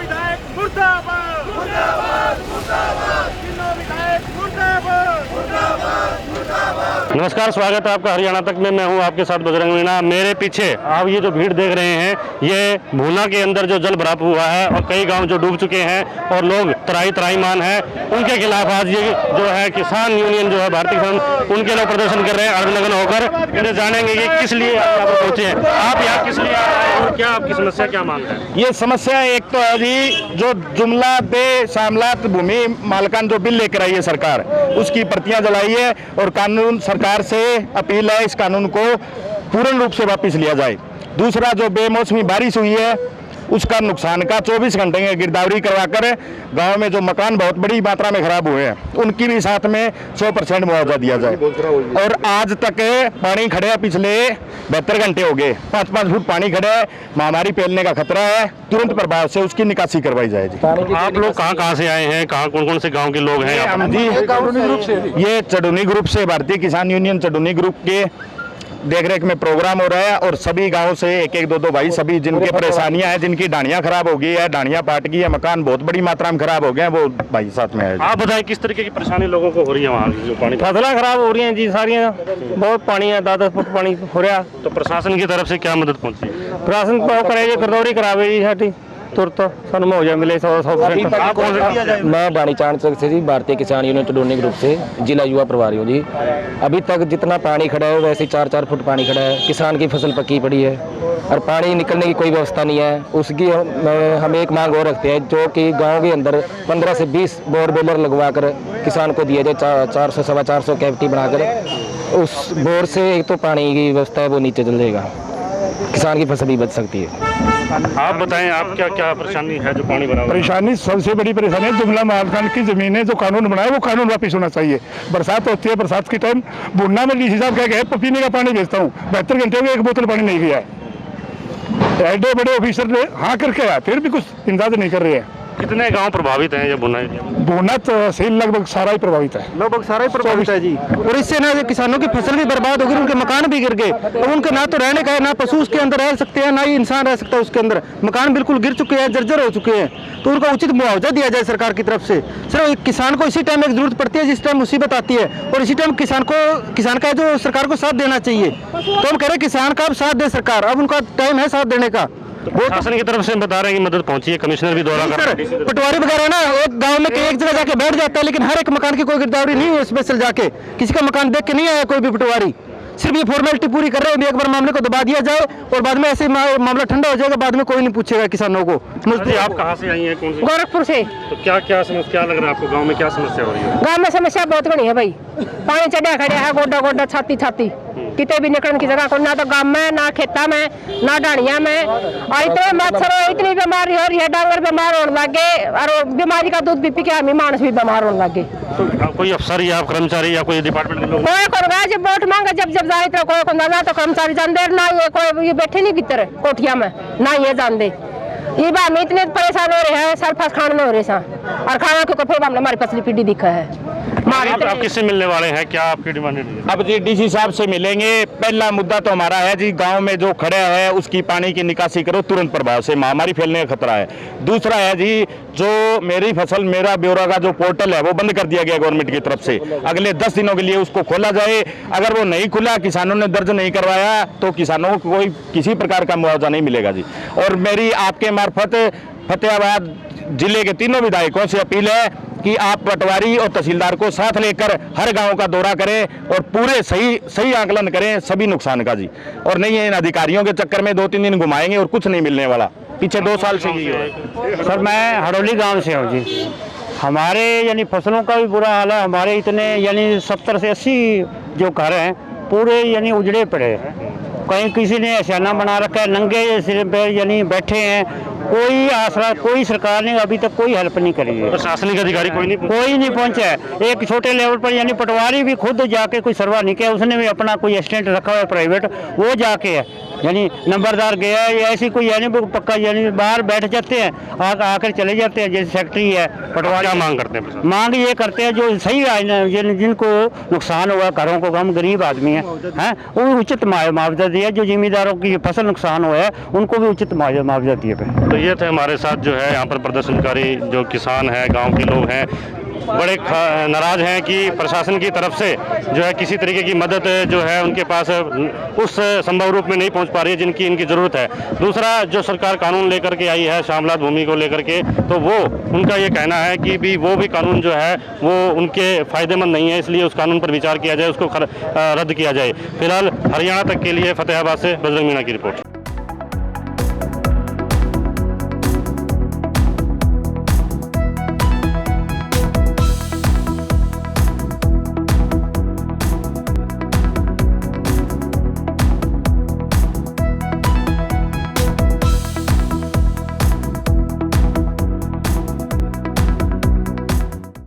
विधायक मुर्दाबाद मुर्दाबाद मुर्दाबाद, तीनों विधायक मुर्दाबाद मुर्दाबाद मुर्दाबाद। नमस्कार, स्वागत है आपका हरियाणा तक में। मैं हूं आपके साथ बजरंग मीणा। मेरे पीछे आप ये जो भीड़ देख रहे हैं, ये भूना के अंदर जो जल भराव हुआ है और कई गांव जो डूब चुके हैं और लोग त्राहीमान हैं, उनके खिलाफ आज ये जो है किसान यूनियन जो है भारतीय किसान, उनके लोग प्रदर्शन कर रहे हैं अड़गन होकर। इन्हें जानेंगे कि किस लिए आप यहाँ पर पहुंचे हैं, आप यहाँ किस लिए आए हैं और क्या आपकी समस्या क्या मांग है। ये समस्या एक तो है जी, जो जुमला बेशामलात भूमि मालकान जो बिल लेकर आई है सरकार, उसकी प्रतियां जलाई है और कानून सरकार से अपील है इस कानून को पूर्ण रूप से वापस लिया जाए। दूसरा, जो बेमौसमी बारिश हुई है उसका नुकसान का 24 घंटे की गिरदावरी करवाकर गांव में जो मकान बहुत बड़ी मात्रा में खराब हुए हैं उनकी भी साथ में 100% मुआवजा दिया जाए। और आज तक पानी खड़े है, पिछले 72 घंटे हो गए, 5-5 फुट पानी खड़े है, महामारी फैलने का खतरा है, तुरंत प्रभाव से उसकी निकासी करवाई जाए जी। आप लोग कहाँ से आए हैं, कहाँ कौन कौन से गाँव के लोग हैं? हम जी ये चडूनी ग्रुप से, भारतीय किसान यूनियन चडूनी ग्रुप के देखरेख में प्रोग्राम हो रहा है और सभी गांव से एक एक दो भाई, सभी जिनके परेशानियां हैं, जिनकी डांडियां खराब हो गई है, डांडियां पाट गई है, मकान बहुत बड़ी मात्रा में खराब हो गए हैं, वो भाई साथ में है। आप बताएं किस तरीके की परेशानी लोगों को हो रही है वहाँ जो पानी? फसलें खराब हो रही हैं जी सारी, बहुत पानी है, 10-10 फुट पानी हो रहा। तो प्रशासन की तरफ से क्या मदद पहुंची? प्रशासन करे जी, गिरदौरी करावे जी साडी तुरंत सानू मुआवजा मिले 100%। मैं डाणी चाणचक से जी, भारतीय किसान यूनियन चडूनी ग्रुप से जिला युवा प्रभारी हूँ जी। अभी तक जितना पानी खड़ा है वैसे 4-4 फुट पानी खड़ा है, किसान की फसल पकी पड़ी है और पानी निकलने की कोई व्यवस्था नहीं है। उसकी हम एक मांग और रखते हैं, जो कि गांव के अंदर 15 से 20 बोरवेलर लगवा कर किसान को दिया जाए, 400-450 कैविटी बनाकर। उस बोर से एक तो पानी की व्यवस्था है वो नीचे चल जाएगा, किसान की फसल भी बच सकती है। आप बताएं, आप क्या क्या परेशानी है जो पानी भरा? परेशानी, सबसे बड़ी परेशानी है जुमला मालकान की जमीनें जो कानून बनाया वो कानून वापिस होना चाहिए। बरसात होती है, बरसात के टाइम बुन्ना में डीसी साहब कह गए पीने का पानी भेजता हूँ, 72 घंटे में एक बोतल पानी नहीं गया है। एडे बड़े ऑफिसर ने हाँ करके आया, फिर भी कुछ इमदाद नहीं कर रहे हैं। कितने गांव प्रभावित हैं ये बोना तहसील लगभग सारा ही प्रभावित है, लगभग सारा ही प्रभावित है जी। और इससे ना किसानों की फसल भी बर्बाद हो गई, उनके मकान भी गिर गए, तो उनके ना तो रहने का है, ना पशु उसके अंदर रह सकते हैं, ना ही इंसान रह सकता है उसके अंदर। मकान बिल्कुल गिर चुके हैं, जर्जर हो चुके हैं, तो उनका उचित मुआवजा दिया जाए सरकार की तरफ से। सिर्फ किसान को इसी टाइम एक जरूरत पड़ती है जिस टाइम मुसीबत आती है, और इसी टाइम किसान का जो सरकार को साथ देना चाहिए। तो हम कह रहे किसान का अब साथ दे सरकार, अब उनका टाइम है साथ देने का। प्रशासन की तरफ से बता रहे हैं कि मदद पहुंची है, कमिश्नर भी दौरा कर रहे हैं। पटवारी वगैरह ना एक गांव में एक जगह जाके बैठ जाता है, लेकिन हर एक मकान की कोई गिरदावरी नहीं है, स्पेशल जाके किसी का मकान देख के नहीं आया कोई भी पटवारी। सिर्फ ये फॉर्मेलिटी पूरी कर रहे हैं, एक बार मामले को दबा दिया जाए और बाद में ऐसे मामला ठंडा हो जाएगा, बाद में कोई नहीं पूछेगा किसानों को। आप कहाँ से आई हैं? कौन सी? गोरखपुर से। तो क्या समस्या लग रहा है आपको? गांव में क्या समस्या हो रही है? गांव में समस्या बहुत बड़ी है भाई, पानी चढ़ा खड़े है, गोड्डा गोड्डा छाती छाती, कितने भी निकलने की जगह को, ना तो गांव में, ना खेता में, ना डाणिया में। और इतने मच्छर, इतनी बीमारी हो रही है, डांगर बीमार होने लगे और बीमारी का दूध पी के हम मानस भी बीमार होने लगे। तो कोई अफसर या कर्मचारी या कोई डिपार्टमेंट के लोग कोई जब वोट मांगे जब जाए तो कोई ना तो कर्मचारी जान दे, ना ये कोई ये बैठे नहीं भीतर कोठिया में, ना ये जान दे। ये बात में इतने परेशान हो रहे हैं, सल्फास खाने में हो रहे हैं और खाना के फिर हमारी फसली पीढ़ी दिखा है। आप किससे मिलने वाले हैं, क्या आपकी डिमांड है? अब जी डीसी साहब से मिलेंगे। पहला मुद्दा तो हमारा है जी, गांव में जो खड़ा है उसकी पानी की निकासी करो तुरंत प्रभाव से, महामारी फैलने का खतरा है। दूसरा है जी, जो मेरी फसल मेरा ब्यौरा का जो पोर्टल है वो बंद कर दिया गया गवर्नमेंट की तरफ से, अगले 10 दिनों के लिए उसको खोला जाए। अगर वो नहीं खुला, किसानों ने दर्ज नहीं करवाया, तो किसानों को कोई किसी प्रकार का मुआवजा नहीं मिलेगा जी। और मेरी आपके मार्फत फतेहाबाद जिले के तीनों विधायकों से अपील है कि आप पटवारी और तहसीलदार को साथ लेकर हर गांव का दौरा करें और पूरे सही आकलन करें सभी नुकसान का जी। और नहीं है इन अधिकारियों के चक्कर में 2-3 दिन घुमाएंगे और कुछ नहीं मिलने वाला। पीछे 2 साल से यही है। सर मैं हड़ौली गांव से हूँ जी। हमारे यानी फसलों का भी बुरा हाल है, हमारे इतने यानी 70 से 80 जो घर हैं पूरे यानी उजड़े पड़े हैं। कहीं किसी ने ऐसाना बना रखा है, नंगे सिर पे यानी बैठे हैं, कोई आसरा, कोई सरकार ने अभी तक कोई हेल्प नहीं करी है। प्रशासनिक अधिकारी कोई नहीं पहुंचा है। एक छोटे लेवल पर यानी पटवारी भी खुद जाके कोई सर्वा नहीं किया, उसने भी अपना कोई असिस्टेंट रखा हुआ है प्राइवेट, वो जाके है यानी नंबरदार गया है, ये ऐसी कोई यानी पक्का यानी बाहर बैठ जाते हैं, आकर चले जाते हैं। जैसे फैक्ट्री है पटवारी, क्या मांग करते हैं? मांग ये करते हैं जो सही जिनको नुकसान हुआ, घरों को, हम गरीब आदमी हैं, वो उचित मुआवजा दिया। जो जिम्मेदारों की फसल नुकसान हुआ है उनको भी उचित मुआवजा दिए। तो ये थे हमारे साथ जो है यहाँ पर प्रदर्शनकारी जो किसान हैं, गांव के लोग हैं, बड़े नाराज हैं कि प्रशासन की तरफ से जो है किसी तरीके की मदद जो है उनके पास उस संभव रूप में नहीं पहुंच पा रही है जिनकी इनकी ज़रूरत है। दूसरा, जो सरकार कानून लेकर के आई है शामलात भूमि को लेकर के, तो वो उनका ये कहना है कि भी वो भी कानून जो है वो उनके फ़ायदेमंद नहीं है, इसलिए उस कानून पर विचार किया जाए, उसको रद्द किया जाए। फिलहाल हरियाणा तक के लिए फतेहाबाद से बजरंग मीणा की रिपोर्ट।